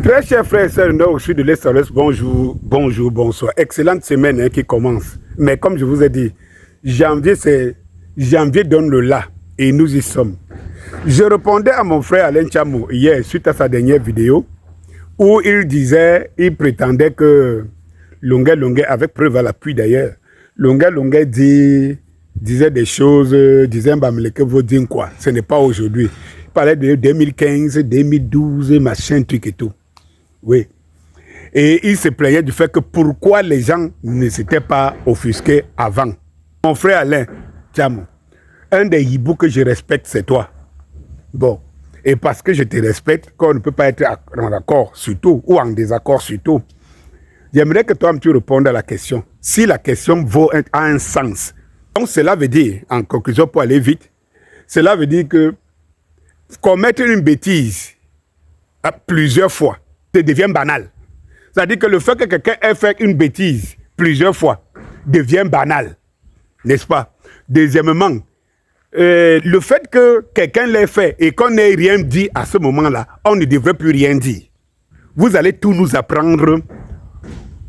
Très chers frères et sœurs, nous au sud de l'Est, bonjour, bonjour, bonsoir. Excellente semaine qui commence. Mais comme je vous ai dit, janvier donne le là et nous y sommes. Je répondais à mon frère Alain Tchamo hier suite à sa dernière vidéo où il prétendait que Longuet, avec preuve à l'appui d'ailleurs, Longuet disait des choses, disait que vous dites quoi, ce n'est pas aujourd'hui. Il parlait de 2015, 2012, machin, truc et tout. Oui. Et il se plaignait du fait que pourquoi les gens ne s'étaient pas offusqués avant. Mon frère Alain Tchamo, un des hiboux que je respecte, c'est toi. Bon. Et parce que je te respecte, qu'on ne peut pas être en accord sur tout ou en désaccord sur tout, j'aimerais que toi tu répondes à la question. Si la question a un sens. Donc cela veut dire, en conclusion pour aller vite, cela veut dire que commettre une bêtise plusieurs fois, ça devient banal. C'est-à-dire que le fait que quelqu'un ait fait une bêtise plusieurs fois devient banal. N'est-ce pas? Deuxièmement, le fait que quelqu'un l'ait fait et qu'on n'ait rien dit à ce moment-là, on ne devrait plus rien dire. Vous allez tout nous apprendre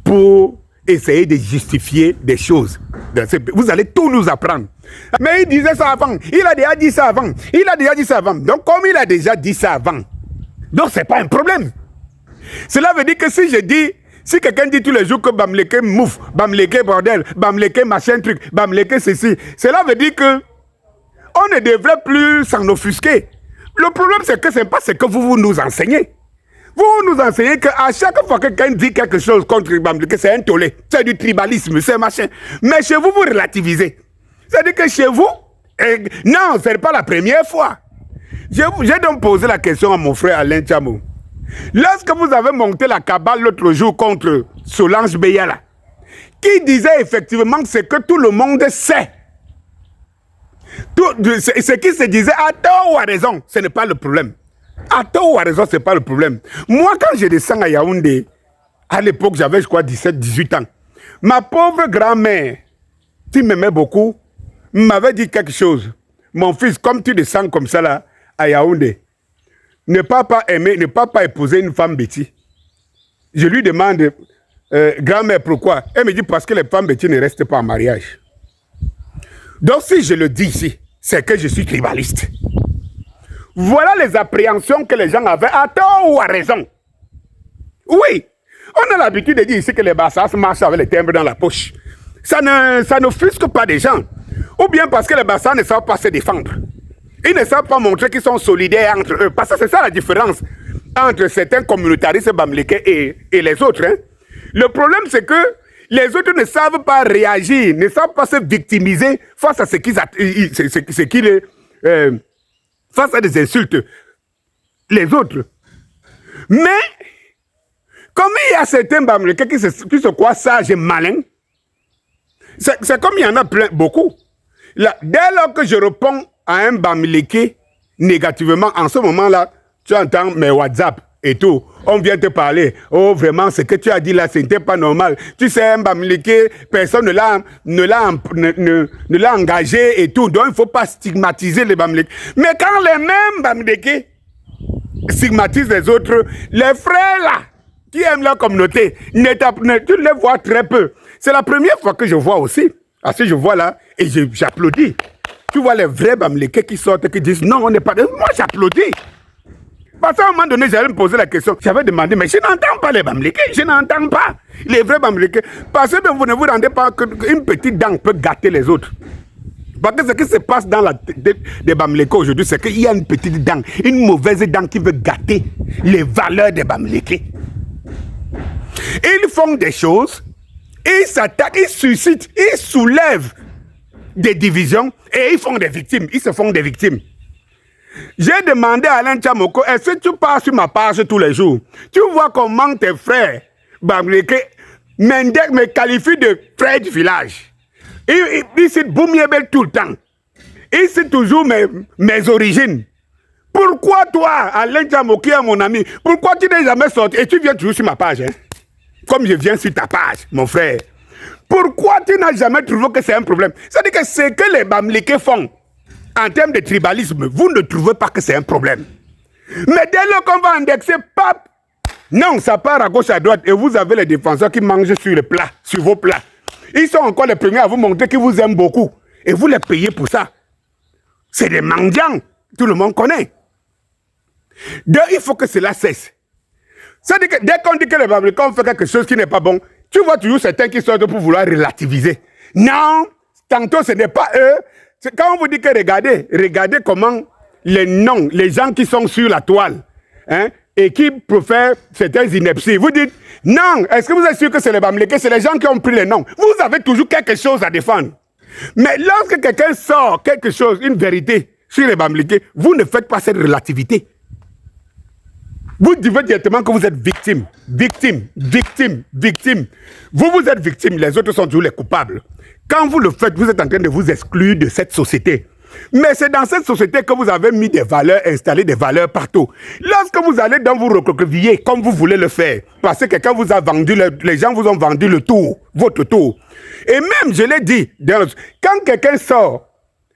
pour essayer de justifier des choses. Vous allez tout nous apprendre. Mais il disait ça avant. Il a déjà dit ça avant. Il a déjà dit ça avant. Donc, comme il a déjà dit ça avant, donc c'est pas un problème. Cela veut dire que si je dis, si quelqu'un dit tous les jours que Bamleke mouf, Bamleke bordel, Bamleke machin truc, Bamleke ceci, cela veut dire que on ne devrait plus s'en offusquer. Le problème, c'est que ce n'est pas ce que vous nous enseignez. Vous nous enseignez qu'à chaque fois que quelqu'un dit quelque chose contre Bamleke, c'est un tollé, c'est du tribalisme, c'est machin. Mais chez vous, vous relativisez. C'est-à-dire que chez vous, non, ce n'est pas la première fois. J'ai donc posé la question à mon frère Alain Tchamo. Lorsque vous avez monté la cabale l'autre jour contre Solange Beyala, qui disait effectivement ce que tout le monde sait. Ce qui se disait à tort ou à raison, ce n'est pas le problème. À tort ou à raison, ce n'est pas le problème. Moi, quand je descends à Yaoundé, à l'époque, j'avais, je crois, 17, 18 ans, ma pauvre grand-mère, qui m'aimait beaucoup, m'avait dit quelque chose. Mon fils, comme tu descends comme ça là, à Yaoundé, ne pas aimer, ne pas épouser une femme bêtise. Je lui demande, grand-mère, pourquoi? Elle me dit, parce que les femmes bêtises ne restent pas en mariage. Donc, si je le dis ici, c'est que je suis tribaliste. Voilà les appréhensions que les gens avaient, à tort ou à raison. Oui, on a l'habitude de dire ici que les bassas marchent avec les timbres dans la poche. Ça n'offusque pas des gens. Ou bien parce que les bassas ne savent pas se défendre. Ils ne savent pas montrer qu'ils sont solidaires entre eux. Parce que c'est ça la différence entre certains communautaristes Bamleke et les autres. Hein. Le problème, c'est que les autres ne savent pas réagir, ne savent pas se victimiser face à face à des insultes. Les autres. Mais, comme il y a certains Bamleke qui se croient sages et malins, c'est comme il y en a beaucoup. Là, dès lors que je réponds à un Bamleke négativement, en ce moment-là, tu entends mes WhatsApp et tout. On vient te parler. Oh, vraiment, ce que tu as dit là, ce n'était pas normal. Tu sais, un Bamleke, personne ne l'a engagé et tout. Donc, il ne faut pas stigmatiser les Bamleke. Mais quand les mêmes Bamleke stigmatisent les autres, les frères là, qui aiment leur communauté, tu les vois très peu. C'est la première fois que je vois aussi. Parce que je vois là, et j'applaudis. Tu vois les vrais Bamleke qui sortent, qui disent non, on n'est pas... Moi, j'applaudis. Parce qu'à un moment donné, j'allais me poser la question. J'avais demandé, mais je n'entends pas les Bamleke. Je n'entends pas les vrais Bamleke. Parce que vous ne vous rendez pas qu'une petite dent peut gâter les autres. Parce que ce qui se passe dans la tête des Bamleke aujourd'hui, c'est qu'il y a une petite dent, une mauvaise dent qui veut gâter les valeurs des Bamleke. Ils font des choses, ils s'attaquent, ils suscitent, ils soulèvent des divisions et ils font des victimes. Ils se font des victimes. J'ai demandé à Alain Tchamoko, est-ce que tu passes sur ma page tous les jours? Tu vois comment tes frères Bamleke me qualifient de frère du village. Ils citent Boumiebel tout le temps. Ils citent toujours mes origines. Pourquoi toi, Alain Tchamoko, mon ami, pourquoi tu n'es jamais sorti et tu viens toujours sur ma page, hein? Comme je viens sur ta page, mon frère. Pourquoi tu n'as jamais trouvé que c'est un problème? C'est-à-dire que ce que les Bamleke font, en termes de tribalisme, vous ne trouvez pas que c'est un problème. Mais dès lors qu'on va indexer, Non, ça part à gauche, à droite, et vous avez les défenseurs qui mangent sur les plats, sur vos plats. Ils sont encore les premiers à vous montrer qu'ils vous aiment beaucoup. Et vous les payez pour ça. C'est des mendiants. Tout le monde connaît. Donc, il faut que cela cesse. Ça dit que dès qu'on dit que les Bamileke fait quelque chose qui n'est pas bon, tu vois toujours certains qui sortent pour vouloir relativiser. Non, tantôt ce n'est pas eux. Quand on vous dit que regardez comment les noms, les gens qui sont sur la toile, hein, et qui profèrent certaines inepties, vous dites, non, est-ce que vous êtes sûr que c'est les Bamileke, c'est les gens qui ont pris les noms? Vous avez toujours quelque chose à défendre. Mais lorsque quelqu'un sort quelque chose, une vérité sur les Bamileke, vous ne faites pas cette relativité. Vous dites directement que vous êtes victime. Vous êtes victime, les autres sont toujours les coupables. Quand vous le faites, vous êtes en train de vous exclure de cette société. Mais c'est dans cette société que vous avez mis des valeurs, installé des valeurs partout. Lorsque vous allez dans vous recroqueviller, comme vous voulez le faire, parce que quelqu'un vous a vendu, les gens vous ont vendu le tour, votre tour. Et même, je l'ai dit, quand quelqu'un sort,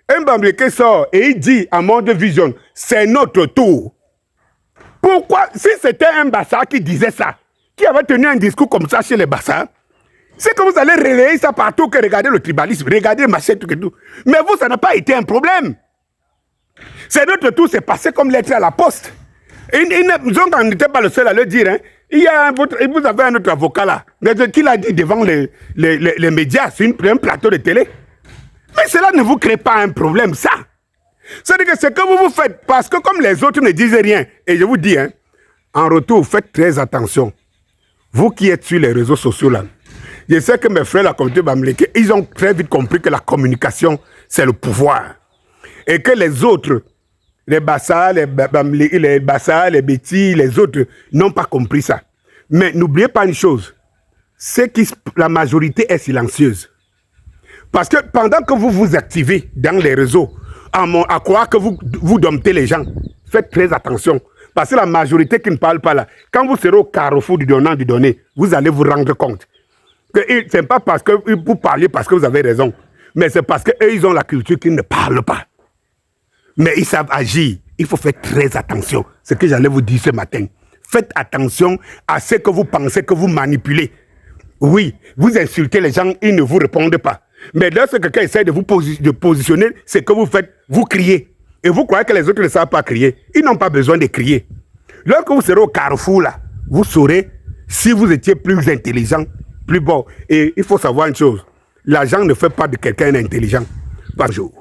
un Bamileke sort et il dit à Monde Vision, c'est notre tour. Pourquoi, si c'était un Bassa qui disait ça, qui avait tenu un discours comme ça chez les Bassa, c'est que vous allez relayer ça partout, que regardez le tribalisme, regardez machin, tout et tout. Mais vous, ça n'a pas été un problème. C'est notre tour, c'est passé comme lettre à la poste. On n'était pas le seul à le dire. Hein. Vous avez un autre avocat là, qui l'a dit devant les médias, sur un plateau de télé. Mais cela ne vous crée pas un problème, ça. C'est-à-dire que ce que vous faites, parce que comme les autres ne disent rien, et je vous dis, hein, en retour, faites très attention. Vous qui êtes sur les réseaux sociaux là, je sais que mes frères, la communauté Bamileke, ils ont très vite compris que la communication, c'est le pouvoir. Et que les autres, les Bassa, les Beti, les autres, n'ont pas compris ça. Mais n'oubliez pas une chose, c'est que la majorité est silencieuse. Parce que pendant que vous vous activez dans les réseaux, à croire que vous domptez les gens, faites très attention. Parce que la majorité qui ne parle pas là, quand vous serez au carrefour du donnant du donné, vous allez vous rendre compte que ce n'est pas parce que vous parlez parce que vous avez raison, mais c'est parce qu'eux, ils ont la culture qu'ils ne parlent pas. Mais ils savent agir. Il faut faire très attention. C'est ce que j'allais vous dire ce matin. Faites attention à ce que vous pensez que vous manipulez. Oui, vous insultez les gens, ils ne vous répondent pas. Mais lorsque quelqu'un essaie de vous positionner, c'est que vous faites, vous criez. Et vous croyez que les autres ne savent pas crier. Ils n'ont pas besoin de crier. Lorsque vous serez au carrefour, là, vous saurez si vous étiez plus intelligent, plus bon. Et il faut savoir une chose. L'argent ne fait pas de quelqu'un intelligent par jour.